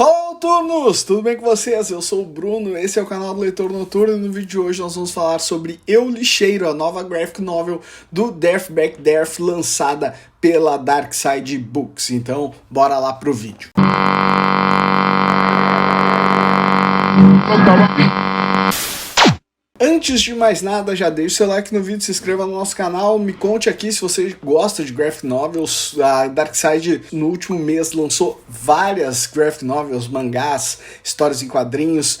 Fala, noturnos! Tudo bem com vocês? Eu sou o Bruno, esse é o canal do Leitor Noturno e no vídeo de hoje nós vamos falar sobre Eu Lixeiro, a nova graphic novel do Death Back Death, lançada pela Darkside Books. Então, bora lá pro vídeo. Antes de mais nada, já deixe seu like no vídeo, se inscreva no nosso canal, me conte aqui se você gosta de graphic novels. A Darkside no último mês lançou várias graphic novels, mangás, histórias em quadrinhos,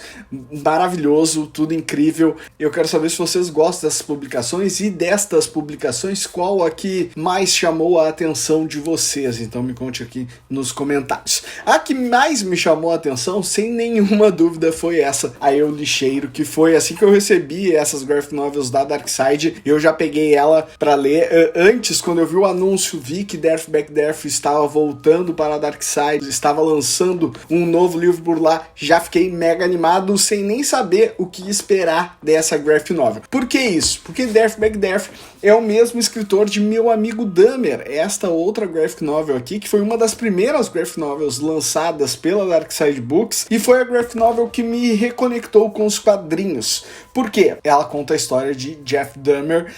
maravilhoso, tudo incrível. Eu quero saber se vocês gostam dessas publicações e destas publicações, qual a que mais chamou a atenção de vocês, então me conte aqui nos comentários. A que mais me chamou a atenção, sem nenhuma dúvida, foi essa, a Eu Lixeiro, que foi assim que eu recebi essas graphic novels da Darkside. Eu já peguei ela pra ler. Antes, quando eu vi o anúncio, vi que Death Back Death estava voltando para a Darkside, estava lançando um novo livro por lá, já fiquei mega animado, sem nem saber o que esperar dessa graphic novel. Por que isso? Porque Death Back Death é o mesmo escritor de Meu Amigo Dahmer, esta outra graphic novel aqui, que foi uma das primeiras graphic novels lançadas pela Darkside Books, e foi a graphic novel que me reconectou com os quadrinhos. Por quê? Ela conta a história de Jeff Dahmer,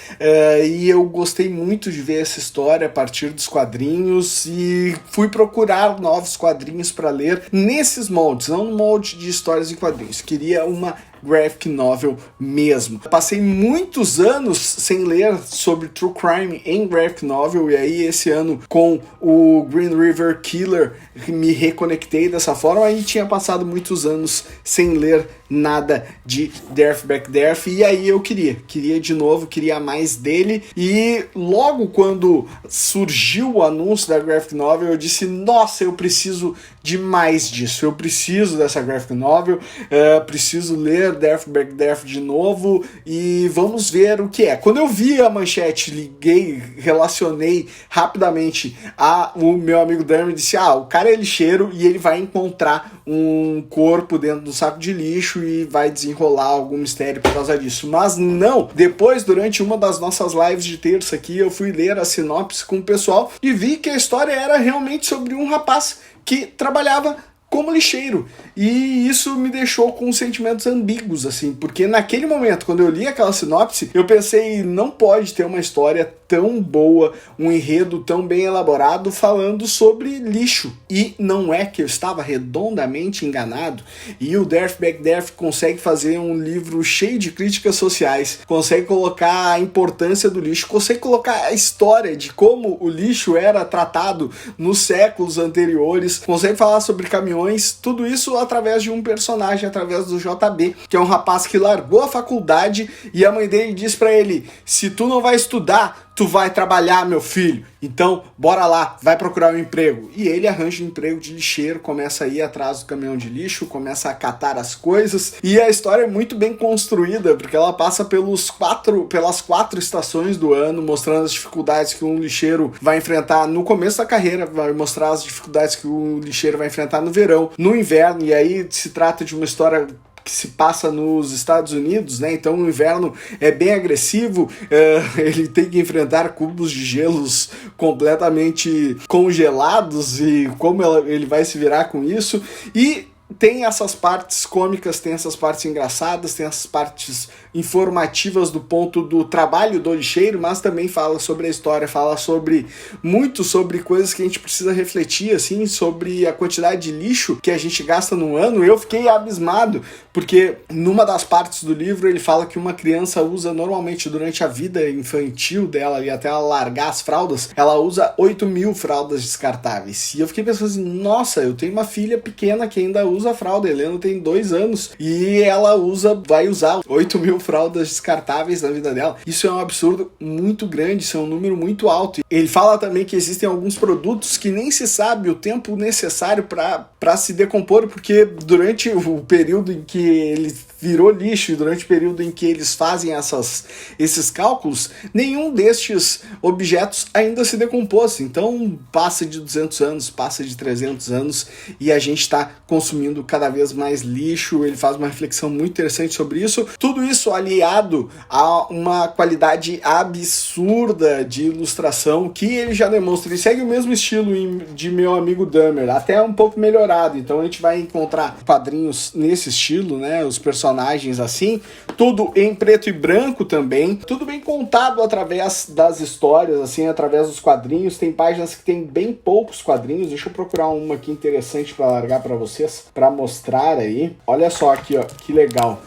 e eu gostei muito de ver essa história a partir dos quadrinhos e fui procurar novos quadrinhos para ler nesses moldes, não no molde de histórias em quadrinhos. Queria uma graphic novel mesmo. Passei muitos anos sem ler sobre true crime em graphic novel, e aí esse ano com o Green River Killer me reconectei dessa forma, e tinha passado muitos anos sem ler nada de Death Back Death, e aí eu queria de novo, queria mais dele, e logo quando surgiu o anúncio da graphic novel, eu disse, nossa, eu preciso de mais disso, eu preciso dessa graphic novel, preciso ler Death Back Death de novo, e vamos ver o que é. Quando eu vi a manchete, liguei, relacionei rapidamente o Meu Amigo Dahmer e disse, o cara é lixeiro e ele vai encontrar um corpo dentro do saco de lixo e vai desenrolar algum mistério por causa disso. Mas não, depois, durante uma das nossas lives de terça aqui, eu fui ler a sinopse com o pessoal e vi que a história era realmente sobre um rapaz que trabalhava como lixeiro, e isso me deixou com sentimentos ambíguos, assim, porque naquele momento, quando eu li aquela sinopse, eu pensei, não pode ter uma história tão boa, um enredo tão bem elaborado falando sobre lixo, e não é que eu estava redondamente enganado, e o Death Back Death consegue fazer um livro cheio de críticas sociais, consegue colocar a importância do lixo, consegue colocar a história de como o lixo era tratado nos séculos anteriores, consegue falar sobre caminhões, tudo isso através de um personagem, através do JB, que é um rapaz que largou a faculdade e a mãe dele diz pra ele, se tu não vai estudar, tu vai trabalhar, meu filho, então bora lá, vai procurar um emprego. E ele arranja um emprego de lixeiro, começa a ir atrás do caminhão de lixo, começa a catar as coisas, e a história é muito bem construída, porque ela passa pelas quatro estações do ano, mostrando as dificuldades que um lixeiro vai enfrentar no começo da carreira, vai mostrar as dificuldades que o lixeiro vai enfrentar no verão, no inverno, e aí se trata de uma história que se passa nos Estados Unidos, né? Então o inverno é bem agressivo, ele tem que enfrentar cubos de gelos completamente congelados e como ele vai se virar com isso, e tem essas partes cômicas, tem essas partes engraçadas, tem essas partes informativas do ponto do trabalho do lixeiro, mas também fala sobre a história, fala muito sobre coisas que a gente precisa refletir, assim, sobre a quantidade de lixo que a gente gasta no ano. Eu fiquei abismado, porque numa das partes do livro ele fala que uma criança usa normalmente durante a vida infantil dela, e até ela largar as fraldas, ela usa 8.000 fraldas descartáveis. E eu fiquei pensando assim, nossa, eu tenho uma filha pequena que ainda usa fralda, a Helena tem 2 anos, e ela vai usar 8.000 fraldas descartáveis na vida dela. Isso é um absurdo muito grande, isso é um número muito alto. Ele fala também que existem alguns produtos que nem se sabe o tempo necessário para se decompor, porque durante o período em que ele virou lixo e durante o período em que eles fazem esses cálculos, nenhum destes objetos ainda se decompôs. Então passa de 200 anos, passa de 300 anos e a gente está consumindo consumindo cada vez mais lixo. Ele faz uma reflexão muito interessante sobre isso. Tudo isso aliado a uma qualidade absurda de ilustração que ele já demonstra. Ele segue o mesmo estilo de Meu Amigo Dahmer, até um pouco melhorado. Então a gente vai encontrar quadrinhos nesse estilo, né? Os personagens assim, tudo em preto e branco também, tudo bem contado através das histórias, assim, através dos quadrinhos. Tem páginas que tem bem poucos quadrinhos. Deixa eu procurar uma aqui interessante para largar para vocês, para mostrar aí. Olha só aqui, ó, que legal.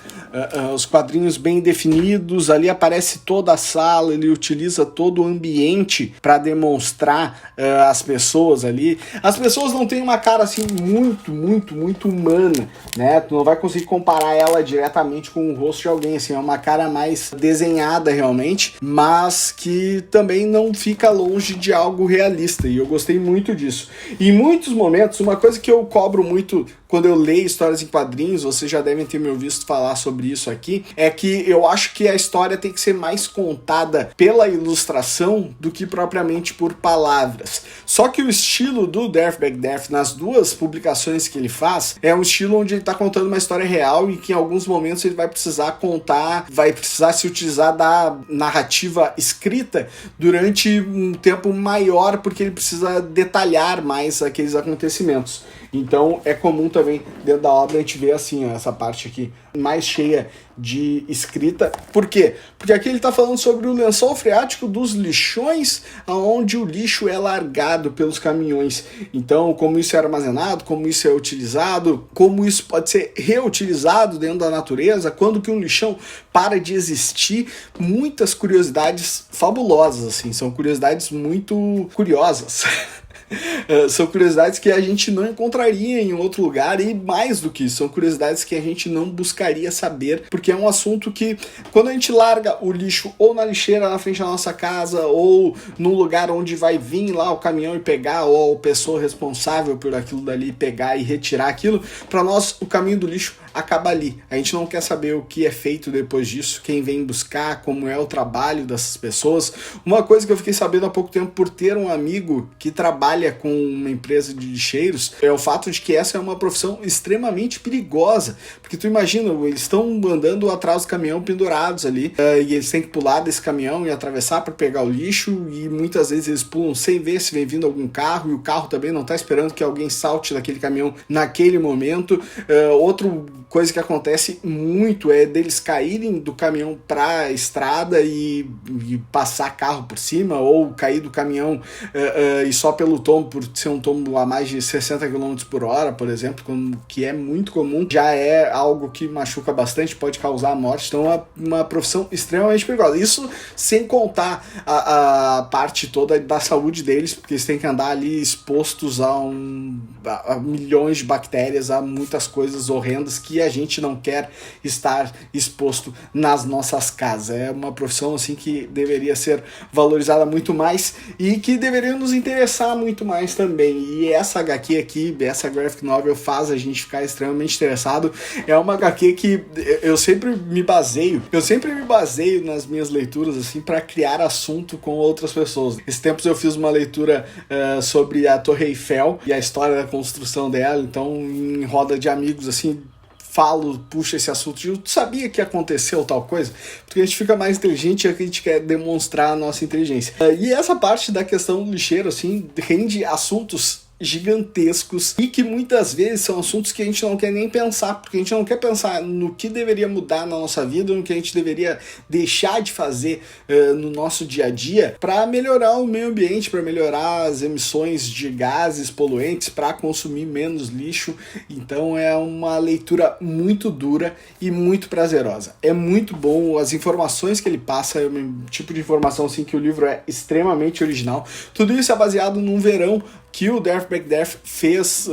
Os quadrinhos bem definidos, ali aparece toda a sala, ele utiliza todo o ambiente para demonstrar as pessoas ali. As pessoas não têm uma cara assim muito humana, né? Tu não vai conseguir comparar ela diretamente com o rosto de alguém, assim, é uma cara mais desenhada realmente, mas que também não fica longe de algo realista, e eu gostei muito disso. E em muitos momentos, uma coisa que eu cobro muito quando eu leio histórias em quadrinhos, vocês já devem ter me ouvido falar sobre isso aqui, é que eu acho que a história tem que ser mais contada pela ilustração do que propriamente por palavras. Só que o estilo do Dirtbag Death nas duas publicações que ele faz é um estilo onde ele está contando uma história real e que em alguns momentos ele vai precisar contar, vai precisar se utilizar da narrativa escrita durante um tempo maior, porque ele precisa detalhar mais aqueles acontecimentos. Então é comum também dentro da obra a gente ver assim, ó, essa parte aqui mais cheia de escrita. Por quê? Porque aqui ele está falando sobre o lençol freático dos lixões, onde o lixo é largado pelos caminhões. Então, como isso é armazenado, como isso é utilizado, como isso pode ser reutilizado dentro da natureza, quando que um lixão para de existir. Muitas curiosidades fabulosas, assim, são curiosidades muito curiosas. São curiosidades que a gente não encontraria em outro lugar, e mais do que isso, são curiosidades que a gente não buscaria saber, porque é um assunto que, quando a gente larga o lixo ou na lixeira na frente da nossa casa, ou num lugar onde vai vir lá o caminhão e pegar, ou a pessoa responsável por aquilo dali pegar e retirar aquilo, para nós o caminho do lixo acaba ali. A gente não quer saber o que é feito depois disso, quem vem buscar, como é o trabalho dessas pessoas. Uma coisa que eu fiquei sabendo há pouco tempo por ter um amigo que trabalha com uma empresa de lixeiros é o fato de que essa é uma profissão extremamente perigosa, porque tu imagina, eles estão andando atrás do caminhão pendurados ali, e eles têm que pular desse caminhão e atravessar para pegar o lixo, e muitas vezes eles pulam sem ver se vem vindo algum carro, e o carro também não está esperando que alguém salte daquele caminhão naquele momento. Outra coisa que acontece muito é deles caírem do caminhão para a estrada e passar carro por cima, ou cair do caminhão e só pelo tombo, por ser um tombo a mais de 60 km por hora, por exemplo, que é muito comum, já é algo que machuca bastante, pode causar morte. Então é uma profissão extremamente perigosa. Isso sem contar a parte toda da saúde deles, porque eles têm que andar ali expostos a milhões de bactérias, a muitas coisas horrendas que a gente não quer estar exposto nas nossas casas. É uma profissão assim que deveria ser valorizada muito mais e que deveria nos interessar muito mais também. E essa HQ aqui, essa graphic novel, faz a gente ficar extremamente interessado. É uma HQ que eu sempre me baseio nas minhas leituras assim para criar assunto com outras pessoas. Esses tempos eu fiz uma leitura sobre a Torre Eiffel e a história da construção dela, então em roda de amigos assim, puxa esse assunto de tu sabia que aconteceu tal coisa, porque a gente fica mais inteligente e a gente quer demonstrar a nossa inteligência. E essa parte da questão do lixeiro, assim, rende assuntos gigantescos e que muitas vezes são assuntos que a gente não quer nem pensar, porque a gente não quer pensar no que deveria mudar na nossa vida, no que a gente deveria deixar de fazer no nosso dia a dia para melhorar o meio ambiente, para melhorar as emissões de gases poluentes, para consumir menos lixo. Então é uma leitura muito dura e muito prazerosa. É muito bom, as informações que ele passa, é um tipo de informação assim que o livro é extremamente original. Tudo isso é baseado num verão que o Dirtbag Death fez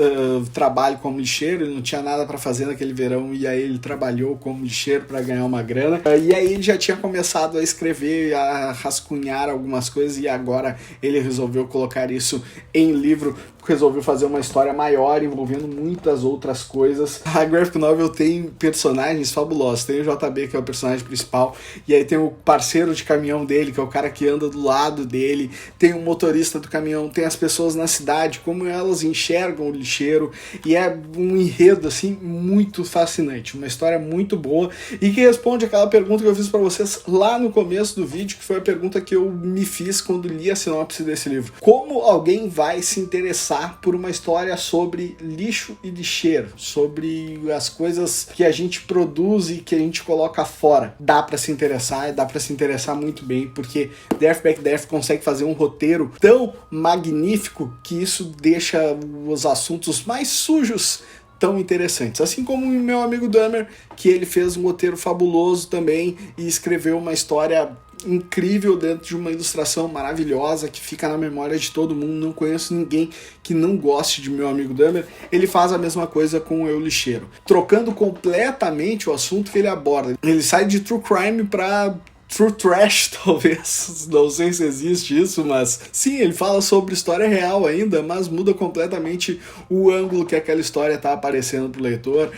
trabalho como lixeiro. Ele não tinha nada para fazer naquele verão e aí ele trabalhou como lixeiro para ganhar uma grana. E aí ele já tinha começado a escrever, a rascunhar algumas coisas, e agora ele resolveu colocar isso em livro resolveu fazer uma história maior envolvendo muitas outras coisas. A graphic novel tem personagens fabulosos. Tem o JB, que é o personagem principal, e aí tem o parceiro de caminhão dele, que é o cara que anda do lado dele, tem o motorista do caminhão, tem as pessoas na cidade, como elas enxergam o lixeiro, e é um enredo assim muito fascinante, uma história muito boa e que responde aquela pergunta que eu fiz para vocês lá no começo do vídeo, que foi a pergunta que eu me fiz quando li a sinopse desse livro. Como alguém vai se interessar por uma história sobre lixo e lixeiro, sobre as coisas que a gente produz e que a gente coloca fora? Dá para se interessar, e dá para se interessar muito bem, porque Death Back Death consegue fazer um roteiro tão magnífico que isso deixa os assuntos mais sujos tão interessantes. Assim como o meu amigo Dahmer, que ele fez um roteiro fabuloso também e escreveu uma história incrível dentro de uma ilustração maravilhosa que fica na memória de todo mundo. Não conheço ninguém que não goste de meu amigo Dahmer. Ele faz a mesma coisa com o Eu Lixeiro, trocando completamente o assunto que ele aborda. Ele sai de true crime para true trash, talvez, não sei se existe isso, mas sim, ele fala sobre história real ainda, mas muda completamente o ângulo que aquela história está aparecendo pro leitor,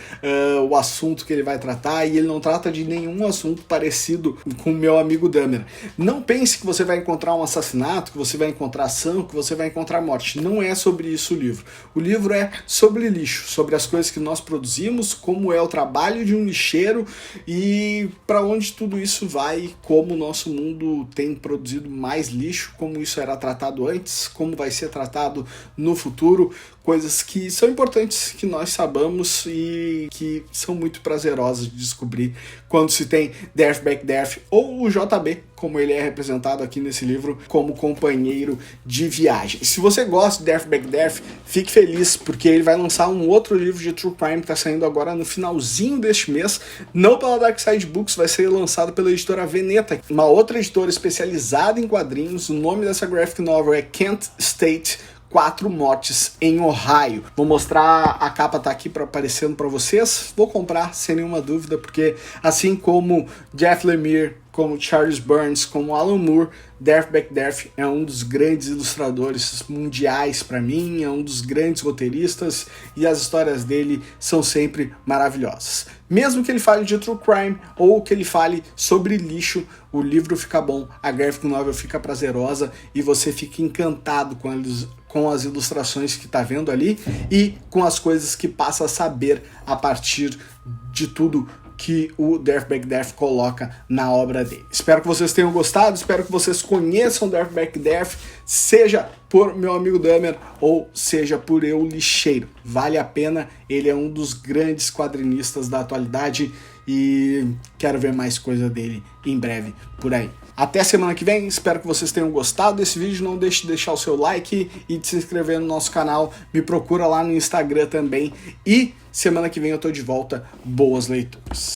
o assunto que ele vai tratar, e ele não trata de nenhum assunto parecido com o meu amigo Dahmer. Não pense que você vai encontrar um assassinato, que você vai encontrar ação, que você vai encontrar morte. Não é sobre isso o livro. O livro é sobre lixo, sobre as coisas que nós produzimos, como é o trabalho de um lixeiro e para onde tudo isso vai, como o nosso mundo tem produzido mais lixo, como isso era tratado antes, como vai ser tratado no futuro, coisas que são importantes que nós saibamos e que são muito prazerosas de descobrir quando se tem Death Back Death ou o JB, como ele é representado aqui nesse livro, como companheiro de viagem. Se você gosta de Death Back Death, fique feliz, porque ele vai lançar um outro livro de True Crime que está saindo agora no finalzinho deste mês, não pela Dark Side Books, vai ser lançado pela editora Veneta, uma outra editora especializada em quadrinhos. O nome dessa graphic novel é Kent State, 4 mortes em Ohio. Vou mostrar, a capa tá aqui aparecendo para vocês. Vou comprar sem nenhuma dúvida, porque assim como Jeff Lemire, como Charles Burns, como Alan Moore, Death Back Death é um dos grandes ilustradores mundiais para mim, é um dos grandes roteiristas e as histórias dele são sempre maravilhosas. Mesmo que ele fale de true crime ou que ele fale sobre lixo, o livro fica bom, a graphic novel fica prazerosa e você fica encantado com as ilustrações que está vendo ali e com as coisas que passa a saber a partir de tudo que o Death Back Death coloca na obra dele. Espero que vocês tenham gostado, espero que vocês conheçam Death Back Death, seja por meu amigo Dahmer ou seja por Eu Lixeiro. Vale a pena, ele é um dos grandes quadrinistas da atualidade e quero ver mais coisa dele em breve por aí. Até semana que vem, espero que vocês tenham gostado desse vídeo, não deixe de deixar o seu like e de se inscrever no nosso canal, me procura lá no Instagram também e semana que vem eu tô de volta, boas leituras.